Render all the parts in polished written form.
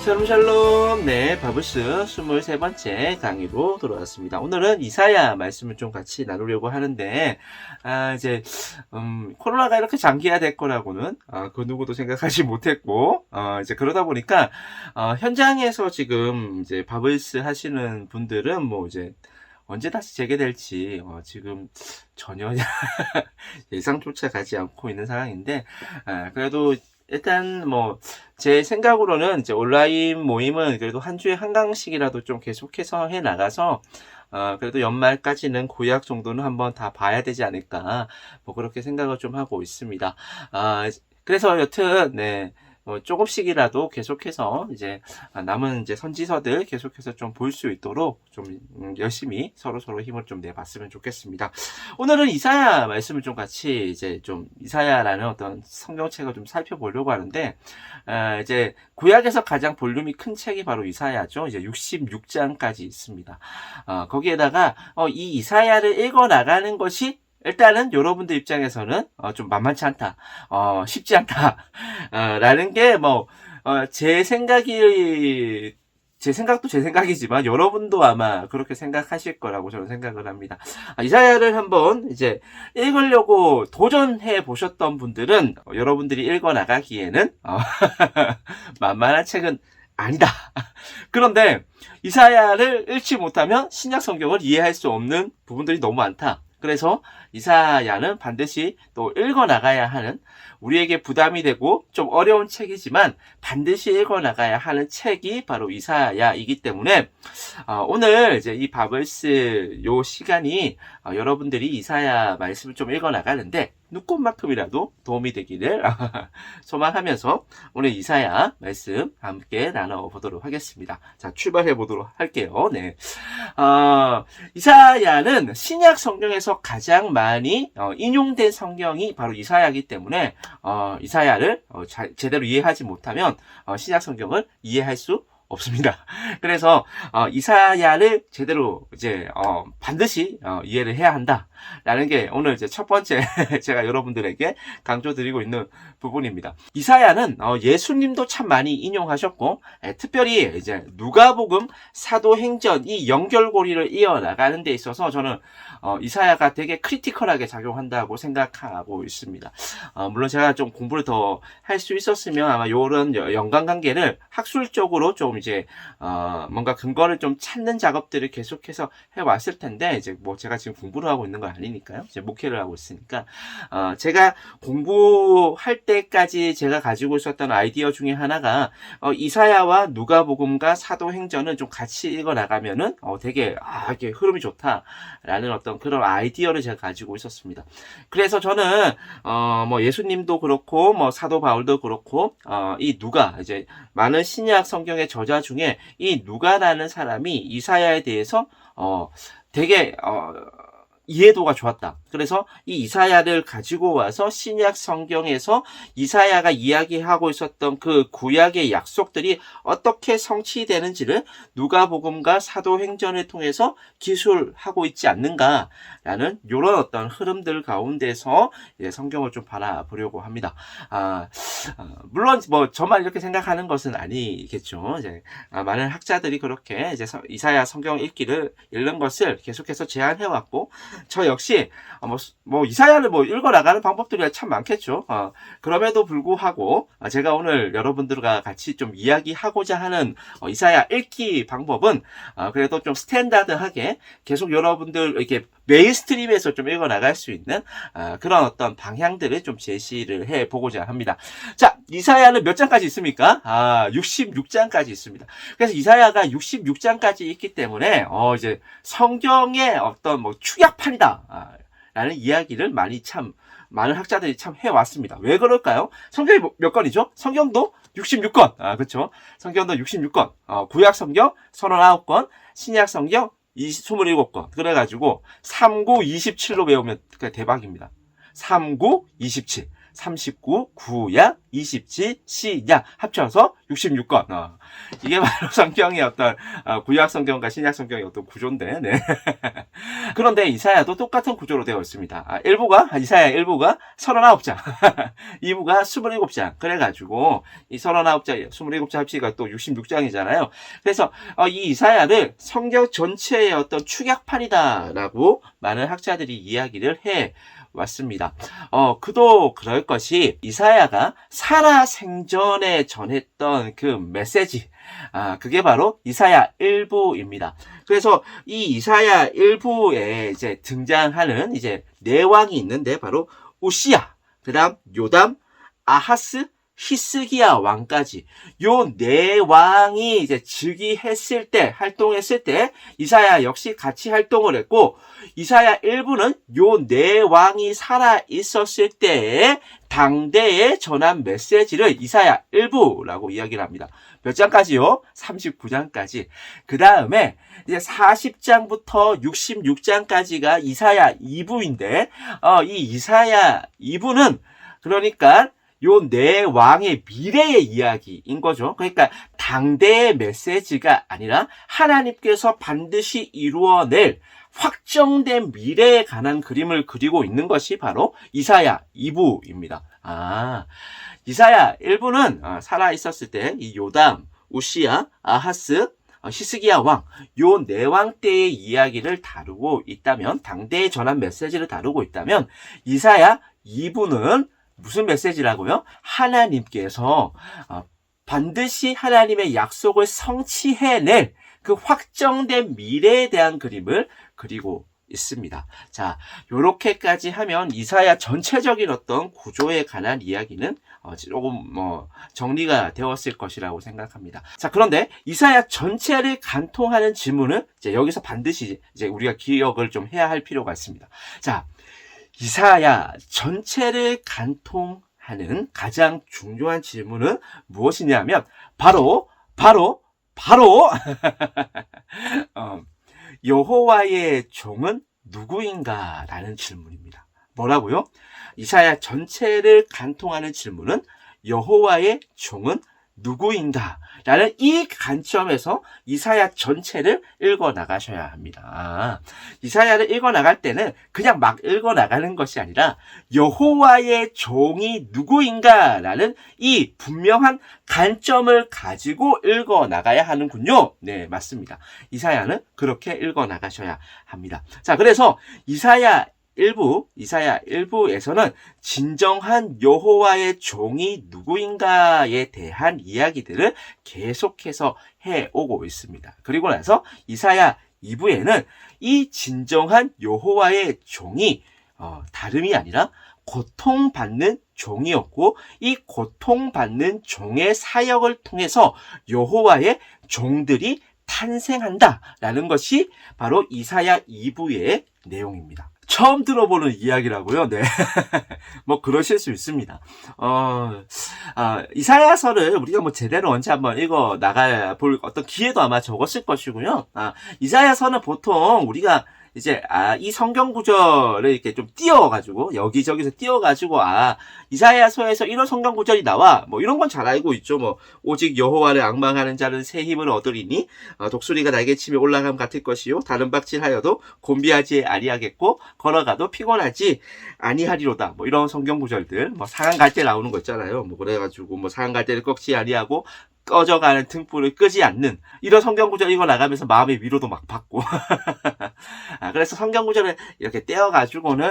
샬롬. 네, 바브스 23번째 강의로 돌아왔습니다. 오늘은 이사야 말씀을 좀 같이 나누려고 하는데, 이제, 코로나가 이렇게 장기화될 거라고는, 그 누구도 생각하지 못했고, 이제 그러다 보니까, 현장에서 지금 이제 바브스 하시는 분들은 뭐 이제, 언제 다시 재개될지, 지금 전혀 예상조차 가지 않고 있는 상황인데, 그래도 일단 뭐 제 생각으로는 이제 온라인 모임은 그래도 한 주에 한 강씩이라도 좀 계속해서 해 나가서 그래도 연말까지는 구약 정도는 한번 다 봐야 되지 않을까 뭐 그렇게 생각을 좀 하고 있습니다. 그래서 여튼 네. 조금씩이라도 계속해서 이제 남은 이제 선지서들 계속해서 좀 볼 수 있도록 좀 열심히 서로 힘을 좀 내봤으면 좋겠습니다. 오늘은 이사야 말씀을 좀 같이 이제 좀 이사야라는 어떤 성경책을 좀 살펴보려고 하는데, 이제 구약에서 가장 볼륨이 큰 책이 바로 이사야죠. 이제 66장까지 있습니다. 거기에다가 이 이사야를 읽어 나가는 것이 일단은 여러분들 입장에서는 좀 만만치 않다, 쉽지 않다, 라는 게 제 생각도 제 생각이지만 여러분도 아마 그렇게 생각하실 거라고 저는 생각을 합니다. 이사야를 한번 이제 읽으려고 도전해 보셨던 분들은 여러분들이 읽어 나가기에는 만만한 책은 아니다. 그런데 이사야를 읽지 못하면 신약 성경을 이해할 수 없는 부분들이 너무 많다. 그래서 이사야는 반드시 또 읽어 나가야 하는, 우리에게 부담이 되고 좀 어려운 책이지만 반드시 읽어 나가야 하는 책이 바로 이사야이기 때문에 오늘 이제 이 바블스 요 시간이 여러분들이 이사야 말씀을 좀 읽어 나가는데 눈꽃만큼이라도 도움이 되기를 소망하면서 오늘 이사야 말씀 함께 나눠보도록 하겠습니다. 자, 출발해 보도록 할게요. 네. 이사야는 신약 성경에서 가장 많이 인용된 성경이 바로 이사야이기 때문에 이사야를 제대로 이해하지 못하면 신약 성경을 이해할 수 없습니다. 그래서 이사야를 제대로 이제 반드시 이해를 해야 한다라는 게 오늘 이제 첫 번째 제가 여러분들에게 강조드리고 있는 부분입니다. 이사야는 예수님도 참 많이 인용하셨고, 특별히 이제 누가복음, 사도행전 이 연결고리를 이어나가는 데 있어서 저는 이사야가 되게 크리티컬하게 작용한다고 생각하고 있습니다. 물론 제가 좀 공부를 더 할 수 있었으면 아마 이런 연관관계를 학술적으로 좀 이제 뭔가 근거를 좀 찾는 작업들을 계속해서 해왔을 텐데, 이제 뭐 제가 지금 공부를 하고 있는 건 아니니까요. 이제 목회를 하고 있으니까 제가 공부할 때까지 제가 가지고 있었던 아이디어 중에 하나가 이사야와 누가복음과 사도행전은 좀 같이 읽어 나가면은 되게 이게 흐름이 좋다라는 어떤 그런 아이디어를 제가 가지고 있었습니다. 그래서 저는 뭐 예수님도 그렇고 뭐 사도 바울도 그렇고 이 누가 이제 많은 신약 성경의 저자 중에 이 누가라는 사람이 이사야에 대해서 되게 이해도가 좋았다. 그래서 이 이사야를 가지고 와서 신약 성경에서 이사야가 이야기하고 있었던 그 구약의 약속들이 어떻게 성취되는지를 누가복음과 사도행전을 통해서 기술하고 있지 않는가라는 이런 어떤 흐름들 가운데서 성경을 좀 바라보려고 합니다. 물론 뭐 저만 이렇게 생각하는 것은 아니겠죠. 이제 많은 학자들이 그렇게 이제 이사야 성경 읽는 것을 계속해서 제안해왔고, 저 역시 뭐 이사야를 뭐 읽어 나가는 방법들이 참 많겠죠. 그럼에도 불구하고 제가 오늘 여러분들과 같이 좀 이야기하고자 하는 이사야 읽기 방법은 그래도 좀 스탠다드하게 계속 여러분들 이렇게 메인스트림에서 좀 읽어 나갈 수 있는 그런 어떤 방향들을 좀 제시를 해 보고자 합니다. 자, 이사야는 몇 장까지 있습니까? 66장까지 있습니다. 그래서 이사야가 66장까지 있기 때문에 이제 성경의 어떤 뭐 축약판이다 라는 이야기를 많은 학자들이 참 해왔습니다. 왜 그럴까요? 성경이 몇 권이죠? 성경도 66권. 그렇죠. 성경도 66권. 구약 성경 39권, 신약 성경 27권. 그래가지고 39, 27로 외우면 대박입니다. 39, 27. 39, 구약, 27, 신약 합쳐서 66권. 이게 바로 성경의 어떤 구약 성경과 신약 성경의 어떤 구조인데. 네. 그런데 이사야도 똑같은 구조로 되어 있습니다. 이사야 1부가 39장, 2부가 27장. 그래가지고 이 39장, 27장 합치가 또 66장이잖아요. 그래서 이 이사야를 성경 전체의 어떤 축약판이다라고 많은 학자들이 이야기를 해 왔습니다. 그도 그럴 것이 이사야가 살아생전에 전했던 그 메시지, 그게 바로 이사야 1부입니다. 그래서 이 이사야 1부에 이제 등장하는 이제 네 왕이 있는데 바로 우시야, 그다음 요담, 아하스, 히스기야 왕까지 요 네 왕이 이제 즉위했을 때, 활동했을 때 이사야 역시 같이 활동을 했고, 이사야 1부는 요 네 왕이 살아 있었을 때에 당대에 전한 메시지를 이사야 1부라고 이야기를 합니다. 몇 장까지요? 39장까지. 그 다음에 이제 40장부터 66장까지가 이사야 2부인데, 이 이사야 2부는 그러니까 요 네 왕의 미래의 이야기인 거죠. 그러니까 당대의 메시지가 아니라 하나님께서 반드시 이루어낼 확정된 미래에 관한 그림을 그리고 있는 것이 바로 이사야 2부입니다. 이사야 1부는 살아 있었을 때 이 요담, 우시야, 아하스, 히스기야 왕, 요 네 왕 때의 이야기를 다루고 있다면, 당대에 전한 메시지를 다루고 있다면, 이사야 2부는 무슨 메시지라고요? 하나님께서 반드시 하나님의 약속을 성취해낼 그 확정된 미래에 대한 그림을 그리고 있습니다. 자, 요렇게까지 하면 이사야 전체적인 어떤 구조에 관한 이야기는 조금 정리가 되었을 것이라고 생각합니다. 자, 그런데 이사야 전체를 관통하는 질문은 이제 여기서 반드시 이제 우리가 기억을 좀 해야 할 필요가 있습니다. 자, 이사야 전체를 관통하는 가장 중요한 질문은 무엇이냐면 바로 여호와의 종은 누구인가라는 질문입니다. 뭐라고요? 이사야 전체를 관통하는 질문은 여호와의 종은 누구인가? 라는 이 관점에서 이사야 전체를 읽어 나가셔야 합니다. 이사야를 읽어 나갈 때는 그냥 막 읽어 나가는 것이 아니라 여호와의 종이 누구인가? 라는 이 분명한 관점을 가지고 읽어 나가야 하는군요. 네, 맞습니다. 이사야는 그렇게 읽어 나가셔야 합니다. 자, 그래서 이사야 1부에서는 진정한 여호와의 종이 누구인가에 대한 이야기들을 계속해서 해오고 있습니다. 그리고 나서 이사야 2부에는 이 진정한 여호와의 종이 다름이 아니라 고통받는 종이었고, 이 고통받는 종의 사역을 통해서 여호와의 종들이 탄생한다라는 것이 바로 이사야 2부의 내용입니다. 처음 들어보는 이야기라고요? 네. 뭐, 그러실 수 있습니다. 이사야서를 우리가 제대로 언제 한번 읽어 나가 볼 어떤 기회도 아마 적었을 것이고요. 이사야서는 보통 우리가 이제 이 성경 구절을 이렇게 좀 띄워가지고 여기저기서 띄워가지고 이사야서에서 이런 성경 구절이 나와 뭐 이런 건 잘 알고 있죠. 뭐 오직 여호와를 앙망하는 자는 새 힘을 얻으리니 독수리가 날개치며 올라감 같을 것이요 다른 박질하여도 곤비하지 아니하겠고 걸어가도 피곤하지 아니하리로다. 뭐 이런 성경 구절들 뭐 상한 갈 때 나오는 거 있잖아요. 뭐 그래가지고 뭐 상한 갈 때를 꺾지 아니하고 꺼져가는 등불을 끄지 않는 이런 성경 구절 읽어 나가면서 마음의 위로도 막 받고 그래서 성경 구절을 이렇게 떼어가지고는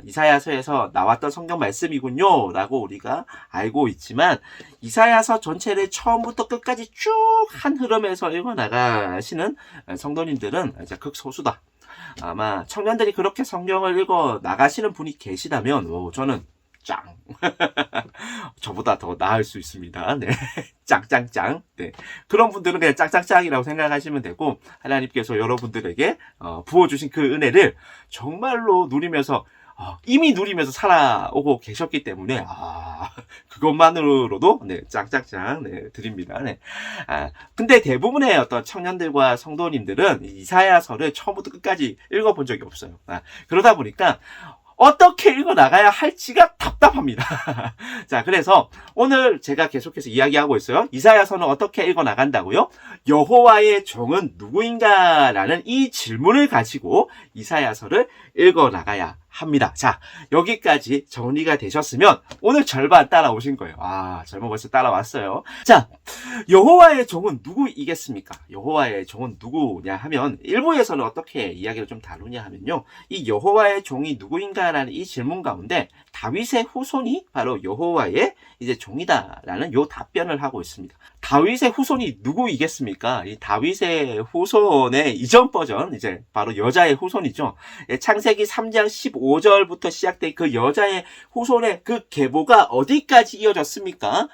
이사야서에서 나왔던 성경 말씀이군요 라고 우리가 알고 있지만, 이사야서 전체를 처음부터 끝까지 쭉 한 흐름에서 읽어 나가시는 성도님들은 이제 극소수다. 아마 청년들이 그렇게 성경을 읽어 나가시는 분이 계시다면 저는 짱. 저보다 더 나을 수 있습니다. 네. 짱짱짱. 네. 그런 분들은 그냥 짱짱짱이라고 생각하시면 되고, 하나님께서 여러분들에게 부어주신 그 은혜를 정말로 누리면서 이미 누리면서 살아오고 계셨기 때문에 그것만으로도 네, 짱짱짱 네, 드립니다. 네. 근데 대부분의 어떤 청년들과 성도님들은 이사야서를 처음부터 끝까지 읽어본 적이 없어요. 그러다 보니까 어떻게 읽어나가야 할지가 답답합니다. 자, 그래서 오늘 제가 계속해서 이야기하고 있어요. 이사야서는 어떻게 읽어나간다고요? 여호와의 종은 누구인가? 라는 이 질문을 가지고 이사야서를 읽어나가야 합니다. 자, 여기까지 정리가 되셨으면 오늘 절반 따라오신 거예요. 아, 절반 벌써 따라왔어요. 자, 여호와의 종은 누구이겠습니까? 여호와의 종은 누구냐 하면 1부에서는 어떻게 이야기를 좀 다루냐 하면요. 이 여호와의 종이 누구인가라는 이 질문 가운데 다윗의 후손이 바로 여호와의 이제 종이다라는 요 답변을 하고 있습니다. 다윗의 후손이 누구이겠습니까? 이 다윗의 후손의 이전 버전, 이제 바로 여자의 후손이죠. 창세기 3장 15절부터 시작된 그 여자의 후손의 그 계보가 어디까지 이어졌습니까?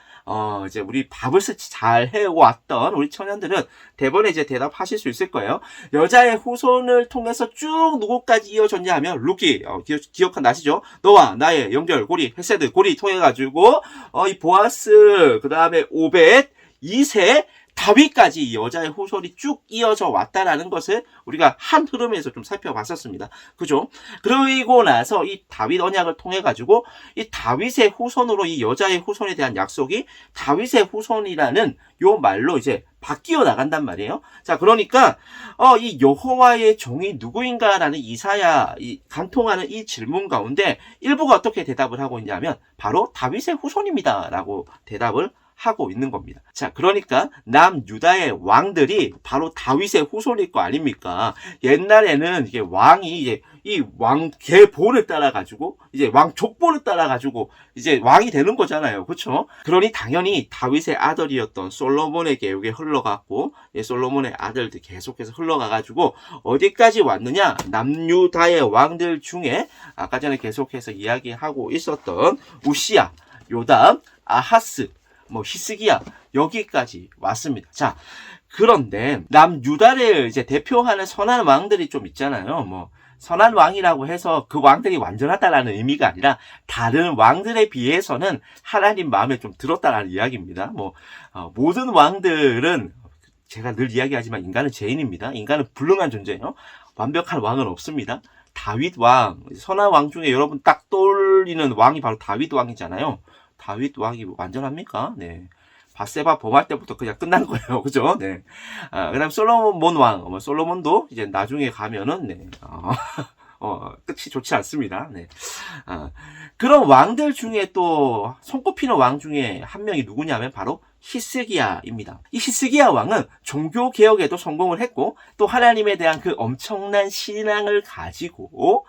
이제 우리 바블스치 잘 해왔던 우리 청년들은 대번에 이제 대답하실 수 있을 거예요. 여자의 후손을 통해서 쭉 누구까지 이어졌냐 하면 루키, 기억나시죠? 너와 나의 연결고리, 헤세드 고리 통해가지고, 이 보아스, 그 다음에 오벳, 이세, 다윗까지 여자의 후손이 쭉 이어져 왔다라는 것을 우리가 한 흐름에서 좀 살펴봤었습니다. 그죠? 그리고 나서 이 다윗 언약을 통해 가지고 이 다윗의 후손으로 이 여자의 후손에 대한 약속이 다윗의 후손이라는 요 말로 이제 바뀌어 나간단 말이에요. 자, 그러니까 이 여호와의 종이 누구인가라는 이사야 간통하는 이 질문 가운데 일부가 어떻게 대답을 하고 있냐면 바로 다윗의 후손입니다라고 대답을 하고 있는 겁니다. 자, 그러니까 남유다의 왕들이 바로 다윗의 후손일 거 아닙니까? 옛날에는 이게 왕이 이제 이 왕 계보를 따라 가지고 이제 왕 족보를 따라 가지고 이제 왕이 되는 거잖아요. 그렇죠? 그러니 당연히 다윗의 아들이었던 솔로몬의 계획에 흘러갔고 솔로몬의 아들들 계속해서 흘러가 가지고 어디까지 왔느냐? 남유다의 왕들 중에 아까 전에 계속해서 이야기하고 있었던 우시야, 요담, 아하스, 히스기야 여기까지 왔습니다. 자, 그런데 남유다를 이제 대표하는 선한 왕들이 좀 있잖아요. 선한 왕이라고 해서 그 왕들이 완전하다라는 의미가 아니라 다른 왕들에 비해서는 하나님 마음에 좀 들었다라는 이야기입니다. 모든 왕들은 제가 늘 이야기하지만 인간은 죄인입니다. 인간은 불능한 존재예요. 완벽한 왕은 없습니다. 다윗 왕, 선한 왕 중에 여러분 딱 떠올리는 왕이 바로 다윗 왕이잖아요. 다윗 왕이 완전합니까? 네. 바세바 범할 때부터 그냥 끝난 거예요. 그죠? 네. 그 다음 솔로몬 왕. 솔로몬도 이제 나중에 가면은, 네. 끝이 좋지 않습니다. 네. 그런 왕들 중에 또 손꼽히는 왕 중에 한 명이 누구냐면 바로 히스기야입니다. 이 히스기야 왕은 종교 개혁에도 성공을 했고 또 하나님에 대한 그 엄청난 신앙을 가지고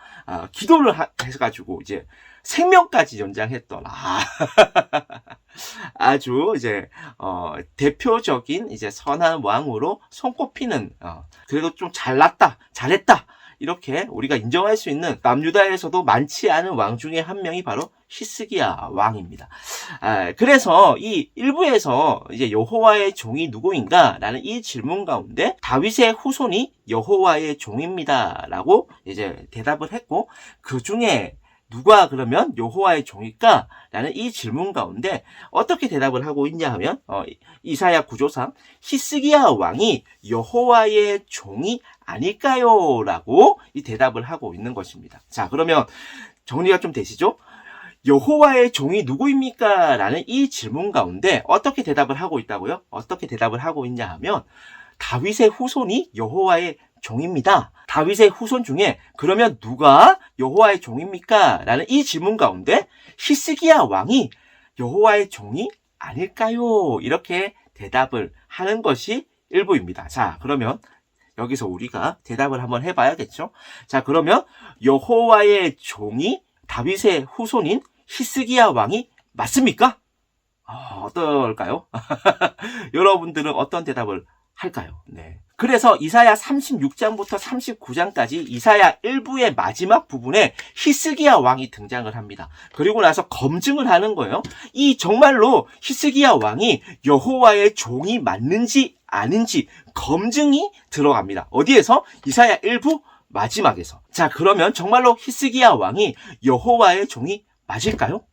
기도를 해가지고 이제 생명까지 연장했던 아주 이제 대표적인 이제 선한 왕으로 손꼽히는 그래도 좀 잘했다 이렇게 우리가 인정할 수 있는 남유다에서도 많지 않은 왕 중에 한 명이 바로 히스기야 왕입니다. 그래서 이 1부에서 이제 여호와의 종이 누구인가라는 이 질문 가운데 다윗의 후손이 여호와의 종입니다라고 이제 대답을 했고 그 중에 누가 그러면 여호와의 종일까? 라는 이 질문 가운데 어떻게 대답을 하고 있냐 하면 이사야 구조상 히스기야 왕이 여호와의 종이 아닐까요? 라고 이 대답을 하고 있는 것입니다. 자, 그러면 정리가 좀 되시죠? 여호와의 종이 누구입니까? 라는 이 질문 가운데 어떻게 대답을 하고 있다고요? 어떻게 대답을 하고 있냐 하면 다윗의 후손이 여호와의 종입니다. 다윗의 후손 중에 그러면 누가 여호와의 종입니까? 라는 이 질문 가운데 히스기야 왕이 여호와의 종이 아닐까요? 이렇게 대답을 하는 것이 일부입니다. 자, 그러면 여기서 우리가 대답을 한번 해봐야겠죠? 자, 그러면 여호와의 종이 다윗의 후손인 히스기야 왕이 맞습니까? 어떨까요? 여러분들은 어떤 대답을 할까요? 네. 그래서 이사야 36장부터 39장까지 이사야 1부의 마지막 부분에 히스기야 왕이 등장을 합니다. 그리고 나서 검증을 하는 거예요. 이 정말로 히스기야 왕이 여호와의 종이 맞는지 아닌지 검증이 들어갑니다. 어디에서? 이사야 1부 마지막에서. 자, 그러면 정말로 히스기야 왕이 여호와의 종이 맞을까요?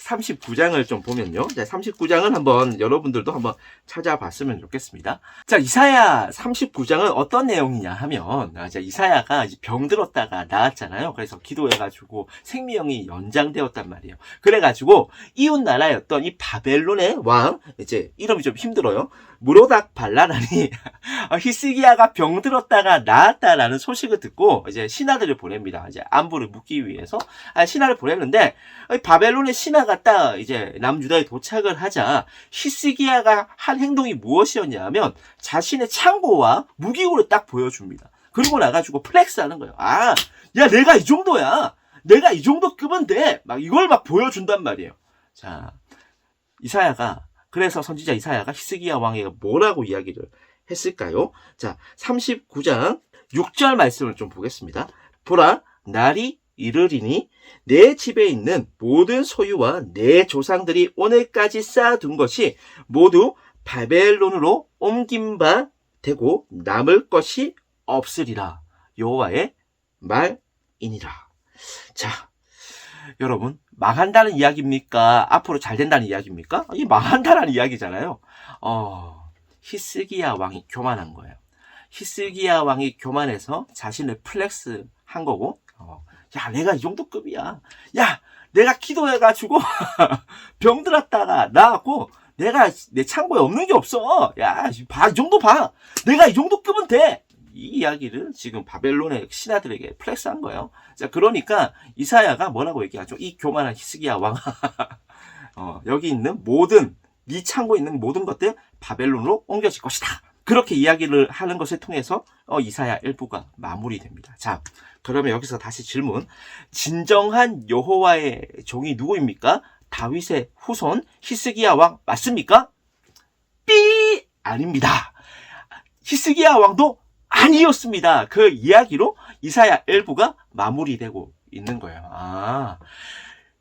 39장을 좀 보면요. 39장은 한번 여러분들도 한번 찾아봤으면 좋겠습니다. 자, 이사야 39장은 어떤 내용이냐 하면, 이사야가 이제 병들었다가 나았잖아요. 그래서 기도해가지고 생명이 연장되었단 말이에요. 그래가지고 이웃 나라였던 이 바벨론의 왕, 이제 이름이 좀 힘들어요. 무로닥 발라단이 히스기야가 병들었다가 나았다라는 소식을 듣고 이제 신하들을 보냅니다. 이제 안부를 묻기 위해서 신하를 보냈는데, 바벨론의 신하가 딱 이제 남유다에 도착을 하자 히스기야가 한 행동이 무엇이었냐 하면 자신의 창고와 무기고를 딱 보여줍니다. 그리고 나가지고 플렉스하는 거예요. 야, 내가 이 정도야. 내가 이 정도 급은 돼. 막 이걸 막 보여준단 말이에요. 자, 그래서 선지자 이사야가 히스기야 왕에게 뭐라고 이야기를 했을까요? 자, 39장 6절 말씀을 좀 보겠습니다. 보라, 날이 이르리니 내 집에 있는 모든 소유와 내 조상들이 오늘까지 쌓아둔 것이 모두 바벨론으로 옮긴 바 되고 남을 것이 없으리라. 여호와의 말이니라. 자, 여러분, 망한다는 이야기입니까? 앞으로 잘 된다는 이야기입니까? 이게 망한다는 이야기잖아요. 히스기야 왕이 교만한 거예요. 히스기야 왕이 교만해서 자신을 플렉스 한 거고, 야, 내가 이 정도 급이야. 야, 내가 기도해가지고 병들었다가 나왔고, 내가 내 창고에 없는 게 없어. 야, 이 정도 봐. 내가 이 정도 급은 돼. 이 이야기를 지금 바벨론의 신하들에게 플렉스한 거예요. 자, 그러니까 이사야가 뭐라고 얘기하죠? 이 교만한 히스기야 왕, 여기 있는 네 창고에 있는 모든 것들 바벨론으로 옮겨질 것이다. 그렇게 이야기를 하는 것을 통해서 이사야 1부가 마무리됩니다. 자, 그러면 여기서 다시 질문. 진정한 여호와의 종이 누구입니까? 다윗의 후손 히스기야 왕 맞습니까? 삐! 아닙니다. 히스기야 왕도 아니었습니다. 그 이야기로 이사야 1부가 마무리되고 있는 거예요.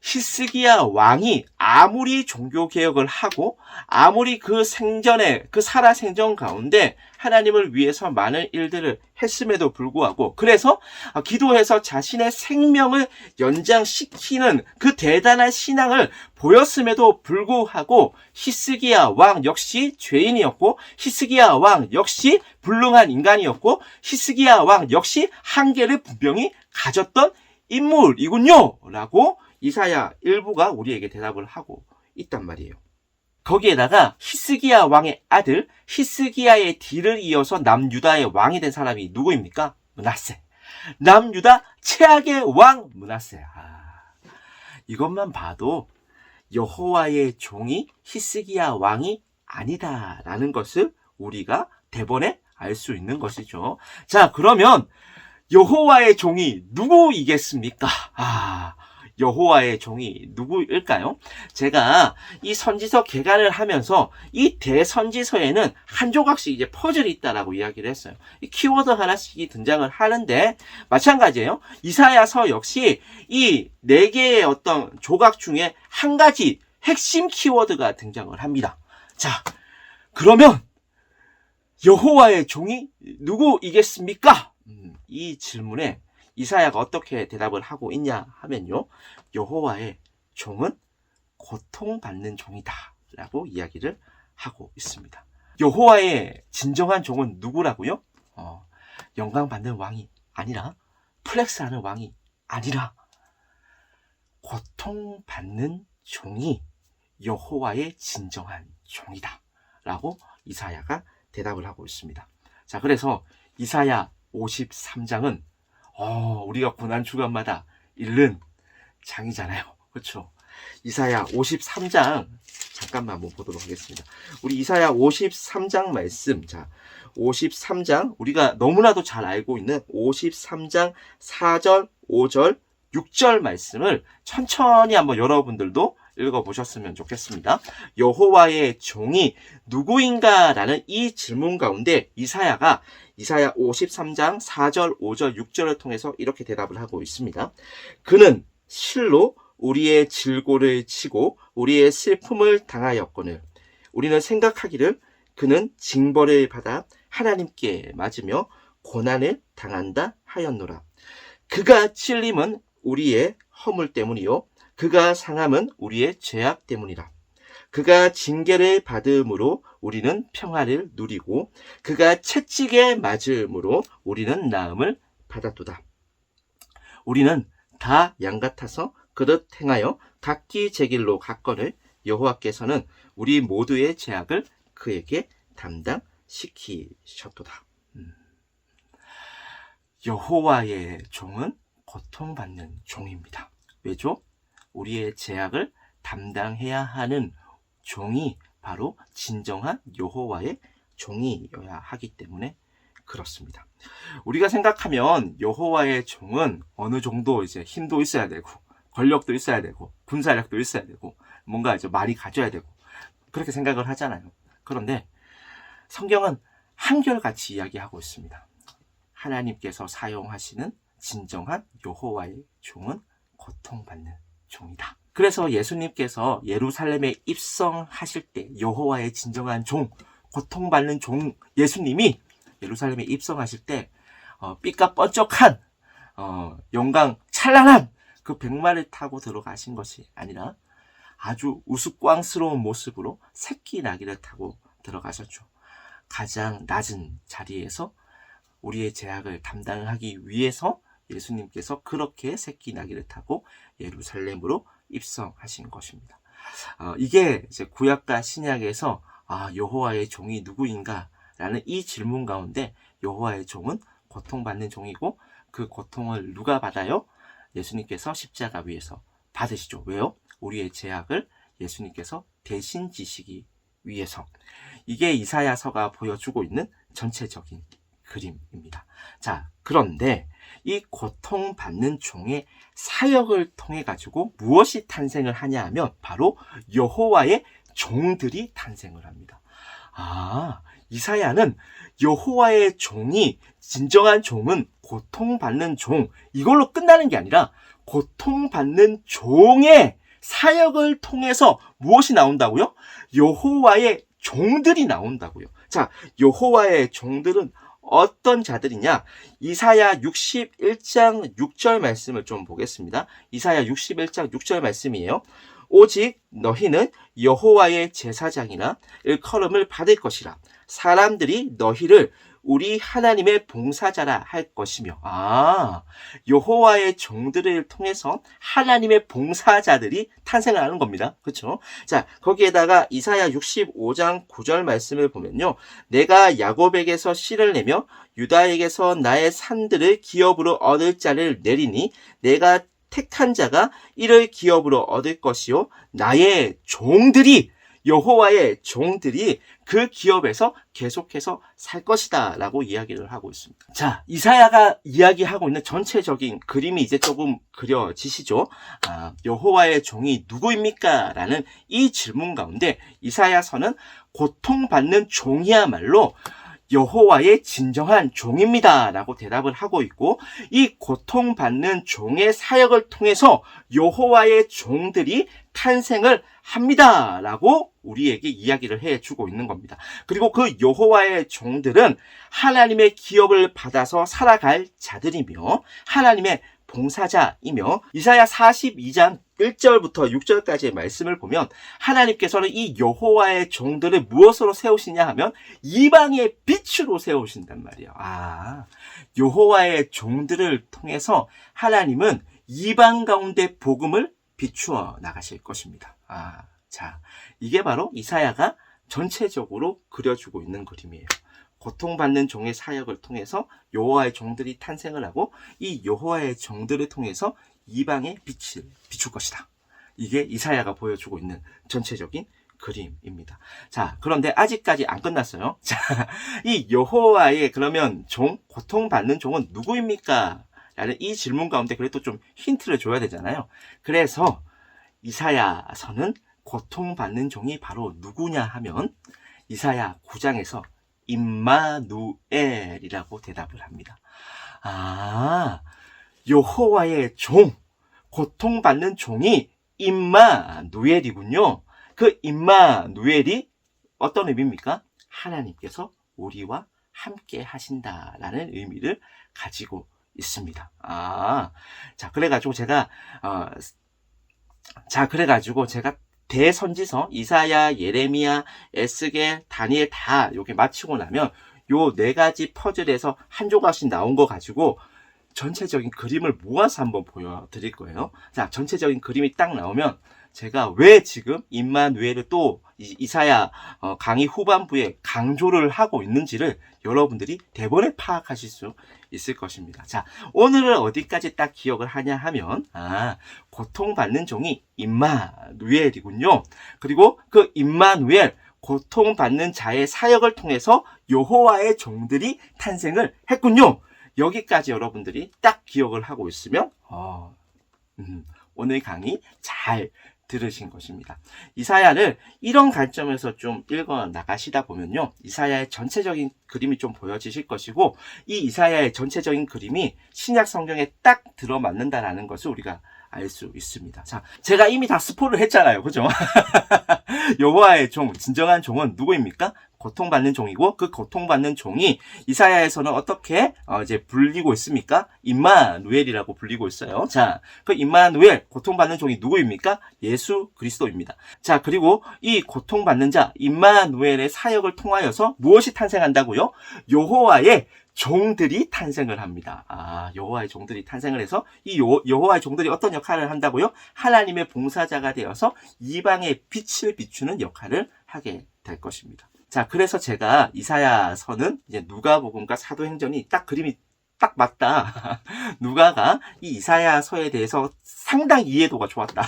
히스기야 왕이 아무리 종교개혁을 하고 아무리 그 살아생전 가운데 하나님을 위해서 많은 일들을 했음에도 불구하고, 그래서 기도해서 자신의 생명을 연장시키는 그 대단한 신앙을 보였음에도 불구하고 히스기야 왕 역시 죄인이었고, 히스기야 왕 역시 불능한 인간이었고, 히스기야 왕 역시 한계를 분명히 가졌던 인물이군요 라고 이사야 1부가 우리에게 대답을 하고 있단 말이에요. 거기에다가 히스기야 왕의 아들 히스기야의 뒤를 이어서 남유다의 왕이 된 사람이 누구입니까? 므낫세. 남유다 최악의 왕 므낫세. 이것만 봐도 여호와의 종이 히스기야 왕이 아니다라는 것을 우리가 대번에 알 수 있는 것이죠. 자, 그러면 여호와의 종이 누구이겠습니까? 여호와의 종이 누구일까요? 제가 이 선지서 개관을 하면서 이 대선지서에는 한 조각씩 이제 퍼즐이 있다라고 이야기를 했어요. 이 키워드 하나씩이 등장을 하는데 마찬가지예요. 이사야서 역시 이 4개의 어떤 조각 중에 한 가지 핵심 키워드가 등장을 합니다. 자, 그러면 여호와의 종이 누구이겠습니까? 이 질문에 이사야가 어떻게 대답을 하고 있냐 하면요. 여호와의 종은 고통받는 종이다 라고 이야기를 하고 있습니다. 여호와의 진정한 종은 누구라고요? 영광받는 왕이 아니라, 플렉스하는 왕이 아니라 고통받는 종이 여호와의 진정한 종이다 라고 이사야가 대답을 하고 있습니다. 자, 그래서 이사야 53장은 우리가 고난 주간마다 읽는 장이잖아요. 그렇죠? 이사야 53장 잠깐만 한번 보도록 하겠습니다. 우리 이사야 53장 말씀. 자, 53장 우리가 너무나도 잘 알고 있는 53장 4절, 5절, 6절 말씀을 천천히 한번 여러분들도 읽어보셨으면 좋겠습니다. 여호와의 종이 누구인가? 라는 이 질문 가운데 이사야가 이사야 53장 4절, 5절, 6절을 통해서 이렇게 대답을 하고 있습니다. 그는 실로 우리의 질고를 치고 우리의 슬픔을 당하였거늘 우리는 생각하기를 그는 징벌을 받아 하나님께 맞으며 고난을 당한다 하였노라. 그가 찔림은 우리의 허물 때문이요 그가 상함은 우리의 죄악 때문이라. 그가 징계를 받음으로 우리는 평화를 누리고 그가 채찍에 맞음으로 우리는 나음을 받았도다. 우리는 다 양 같아서 그릇 행하여 각기 제 길로 갔거늘 여호와께서는 우리 모두의 죄악을 그에게 담당시키셨도다. 여호와의 종은 고통받는 종입니다. 왜죠? 우리의 죄악을 담당해야 하는 종이 바로 진정한 여호와의 종이어야 하기 때문에 그렇습니다. 우리가 생각하면 여호와의 종은 어느 정도 이제 힘도 있어야 되고 권력도 있어야 되고 군사력도 있어야 되고 뭔가 이제 많이 가져야 되고 그렇게 생각을 하잖아요. 그런데 성경은 한결같이 이야기하고 있습니다. 하나님께서 사용하시는 진정한 여호와의 종은 고통받는 종이다. 그래서 예수님께서 예루살렘에 입성하실 때 여호와의 진정한 종, 고통받는 종 예수님이 예루살렘에 입성하실 때 삐까뻔쩍한 영광 찬란한 그 백마를 타고 들어가신 것이 아니라 아주 우스꽝스러운 모습으로 새끼 나귀를 타고 들어가셨죠. 가장 낮은 자리에서 우리의 죄악을 담당하기 위해서 예수님께서 그렇게 새끼 나귀를 타고 예루살렘으로 입성하신 것입니다. 이게 이제 구약과 신약에서 여호와의 종이 누구인가? 라는 이 질문 가운데 여호와의 종은 고통받는 종이고 그 고통을 누가 받아요? 예수님께서 십자가 위에서 받으시죠. 왜요? 우리의 죄악을 예수님께서 대신 지시기 위해서. 이게 이사야서가 보여주고 있는 전체적인 그림입니다. 자, 그런데 이 고통받는 종의 사역을 통해 가지고 무엇이 탄생을 하냐 하면 바로 여호와의 종들이 탄생을 합니다. 이사야는 여호와의 종이 진정한 종은 고통받는 종 이걸로 끝나는 게 아니라 고통받는 종의 사역을 통해서 무엇이 나온다고요? 여호와의 종들이 나온다고요. 자, 여호와의 종들은 어떤 자들이냐? 이사야 61장 6절 말씀을 좀 보겠습니다. 이사야 61장 6절 말씀이에요. 오직 너희는 여호와의 제사장이나 일컬음을 받을 것이라. 사람들이 너희를 우리 하나님의 봉사자라 할 것이며. 여호와의 종들을 통해서 하나님의 봉사자들이 탄생을 하는 겁니다. 그렇죠? 자, 거기에다가 이사야 65장 9절 말씀을 보면요. 내가 야곱에게서 씨를 내며 유다에게서 나의 산들을 기업으로 얻을 자를 내리니 내가 택한 자가 이를 기업으로 얻을 것이요 나의 종들이 여호와의 종들이 그 기업에서 계속해서 살 것이다 라고 이야기를 하고 있습니다. 자, 이사야가 이야기하고 있는 전체적인 그림이 이제 조금 그려지시죠? 여호와의 종이 누구입니까? 라는 이 질문 가운데 이사야서는 고통받는 종이야말로 여호와의 진정한 종입니다 라고 대답을 하고 있고 이 고통받는 종의 사역을 통해서 여호와의 종들이 탄생을 합니다 라고 우리에게 이야기를 해주고 있는 겁니다. 그리고 그 여호와의 종들은 하나님의 기업을 받아서 살아갈 자들이며 하나님의 봉사자이며 이사야 42장 1절부터 6절까지의 말씀을 보면 하나님께서는 이 여호와의 종들을 무엇으로 세우시냐 하면 이방의 빛으로 세우신단 말이에요. 여호와의 종들을 통해서 하나님은 이방 가운데 복음을 비추어 나가실 것입니다. 자, 이게 바로 이사야가 전체적으로 그려주고 있는 그림이에요. 고통받는 종의 사역을 통해서 여호와의 종들이 탄생을 하고 이 여호와의 종들을 통해서 이방의 빛을 비출 것이다. 이게 이사야가 보여주고 있는 전체적인 그림입니다. 자, 그런데 아직까지 안 끝났어요. 자, 이 여호와의 그러면 종, 고통받는 종은 누구입니까? 라는 이 질문 가운데 그래도 좀 힌트를 줘야 되잖아요. 그래서 이사야서는 고통받는 종이 바로 누구냐 하면 이사야 9장에서 임마누엘이라고 대답을 합니다. 여호와의 종, 고통받는 종이 임마누엘이군요. 그 임마누엘이 어떤 의미입니까? 하나님께서 우리와 함께 하신다라는 의미를 가지고 있습니다. 자, 그래가지고 제가 자, 그래가지고 제가 대선지서 이사야, 예레미야, 에스겔, 다니엘 다 이렇게 마치고 나면 요 네 가지 퍼즐에서 한 조각씩 나온 거 가지고 전체적인 그림을 모아서 한번 보여드릴 거예요. 자, 전체적인 그림이 딱 나오면 제가 왜 지금 임마누엘을 또 이사야 강의 후반부에 강조를 하고 있는지를 여러분들이 대번에 파악하실 수 있을 것입니다. 자, 오늘은 어디까지 딱 기억을 하냐 하면 고통받는 종이 임마누엘이군요. 그리고 그 임마누엘, 고통받는 자의 사역을 통해서 여호와의 종들이 탄생을 했군요. 여기까지 여러분들이 딱 기억을 하고 있으면 오늘 강의 잘 들으신 것입니다. 이사야를 이런 관점에서 좀 읽어 나가시다 보면요, 이사야의 전체적인 그림이 좀 보여지실 것이고, 이 이사야의 전체적인 그림이 신약 성경에 딱 들어맞는다라는 것을 우리가 알 수 있습니다. 자, 제가 이미 다 스포를 했잖아요. 그죠? 여호와의 종, 진정한 종은 누구입니까? 고통받는 종이고, 그 고통받는 종이 이사야에서는 어떻게 이제 불리고 있습니까? 임마누엘이라고 불리고 있어요. 자, 그 임마누엘, 고통받는 종이 누구입니까? 예수 그리스도입니다. 자, 그리고 이 고통받는 자 임마누엘의 사역을 통하여서 무엇이 탄생한다고요? 여호와의 종들이 탄생을 합니다. 여호와의 종들이 탄생을 해서 이 여호와의 종들이 어떤 역할을 한다고요? 하나님의 봉사자가 되어서 이방의 빛을 비추는 역할을 하게 될 것입니다. 자, 그래서 제가 이사야서는 이제 누가복음과 사도행전이 딱 그림이 딱 맞다. 누가가 이 이사야서에 대해서 상당히 이해도가 좋았다.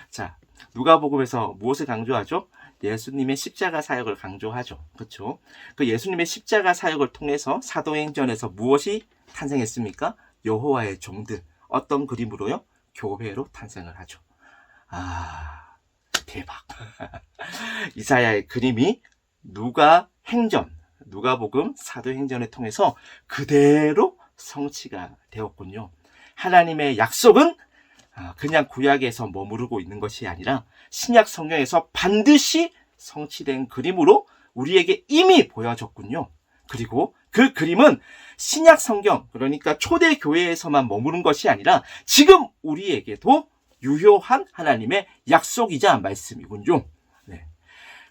자, 누가복음에서 무엇을 강조하죠? 예수님의 십자가 사역을 강조하죠. 그렇죠? 그 예수님의 십자가 사역을 통해서 사도행전에서 무엇이 탄생했습니까? 여호와의 종들. 어떤 그림으로요? 교회로 탄생을 하죠. 대박. 이사야의 그림이 누가복음, 사도행전을 통해서 그대로 성취가 되었군요. 하나님의 약속은 그냥 구약에서 머무르고 있는 것이 아니라 신약 성경에서 반드시 성취된 그림으로 우리에게 이미 보여졌군요. 그리고 그 그림은 신약 성경, 그러니까 초대교회에서만 머무른 것이 아니라 지금 우리에게도 유효한 하나님의 약속이자 말씀이군요. 네,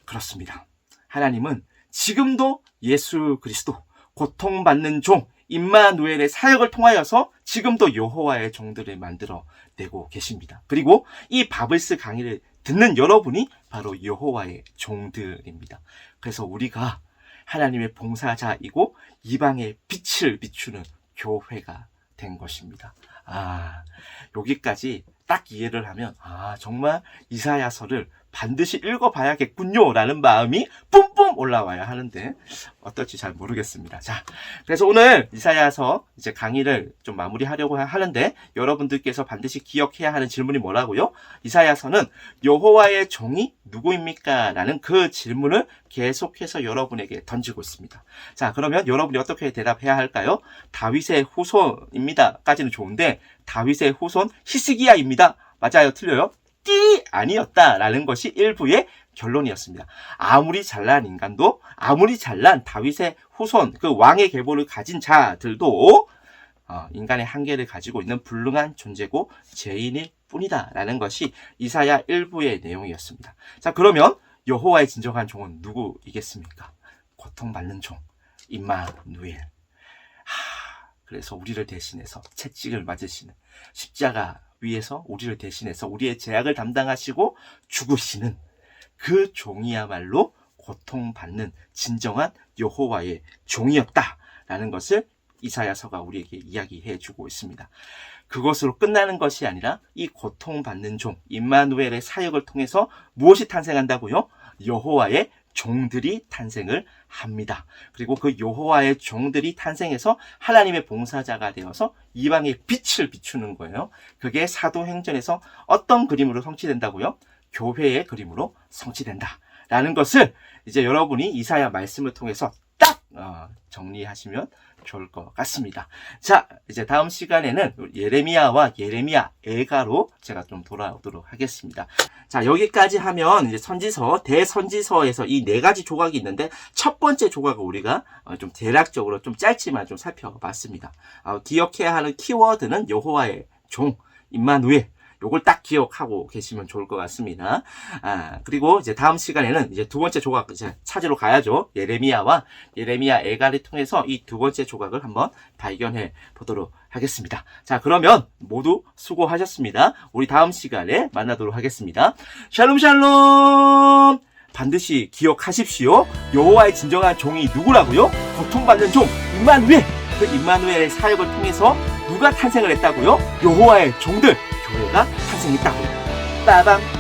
그렇습니다. 하나님은 지금도 예수 그리스도, 고통받는 종, 임마누엘의 사역을 통하여서 지금도 여호와의 종들을 만들어내고 계십니다. 그리고 이 바블스 강의를 듣는 여러분이 바로 여호와의 종들입니다. 그래서 우리가 하나님의 봉사자이고 이방의 빛을 비추는 교회가 된 것입니다. 여기까지 딱 이해를 하면 정말 이사야서를 반드시 읽어봐야겠군요 라는 마음이 뿜뿜 올라와야 하는데 어떨지 잘 모르겠습니다. 자, 그래서 오늘 이사야서 이제 강의를 좀 마무리하려고 하는데 여러분들께서 반드시 기억해야 하는 질문이 뭐라고요? 이사야서는 여호와의 종이 누구입니까? 라는 그 질문을 계속해서 여러분에게 던지고 있습니다. 자, 그러면 여러분이 어떻게 대답해야 할까요? 다윗의 후손입니다 까지는 좋은데 다윗의 후손 히스기야입니다. 맞아요? 틀려요? 아니었다라는 것이 일부의 결론이었습니다. 아무리 잘난 인간도, 아무리 잘난 다윗의 후손, 그 왕의 계보를 가진 자들도 인간의 한계를 가지고 있는 불능한 존재고 죄인일 뿐이다 라는 것이 이사야 일부의 내용이었습니다. 자, 그러면 여호와의 진정한 종은 누구이겠습니까? 고통받는 종, 임마누엘. 그래서 우리를 대신해서 채찍을 맞으시는 십자가 위에서 우리를 대신해서 우리의 죄악을 담당하시고 죽으시는 그 종이야말로 고통받는 진정한 여호와의 종이었다라는 것을 이사야서가 우리에게 이야기해 주고 있습니다. 그것으로 끝나는 것이 아니라 이 고통받는 종, 임마누엘의 사역을 통해서 무엇이 탄생한다고요? 여호와의 종들이 탄생을 합니다. 그리고 그 여호와의 종들이 탄생해서 하나님의 봉사자가 되어서 이방의 빛을 비추는 거예요. 그게 사도행전에서 어떤 그림으로 성취된다고요? 교회의 그림으로 성취된다 라는 것을 이제 여러분이 이사야 말씀을 통해서 딱 정리하시면 좋을 것 같습니다. 자, 이제 다음 시간에는 예레미야와 예레미야 애가로 제가 좀 돌아오도록 하겠습니다. 자, 여기까지 하면 이제 선지서, 대선지서에서 이 네 가지 조각이 있는데 첫 번째 조각을 우리가 좀 대략적으로 좀 짧지만 좀 살펴봤습니다. 기억해야 하는 키워드는 여호와의 종, 임마누엘. 요걸 딱 기억하고 계시면 좋을 것 같습니다. 그리고 이제 다음 시간에는 이제 두 번째 조각 이제 찾으러 가야죠. 예레미야와 예레미야 애가를 통해서 이 두 번째 조각을 한번 발견해 보도록 하겠습니다. 자, 그러면 모두 수고하셨습니다. 우리 다음 시간에 만나도록 하겠습니다. 샬롬 샬롬! 반드시 기억하십시오. 여호와의 진정한 종이 누구라고요? 고통받는 종 임마누엘. 그 임마누엘의 사역을 통해서 누가 탄생을 했다고요? 여호와의 종들, 교회가 탄생했다고요. 빠밤.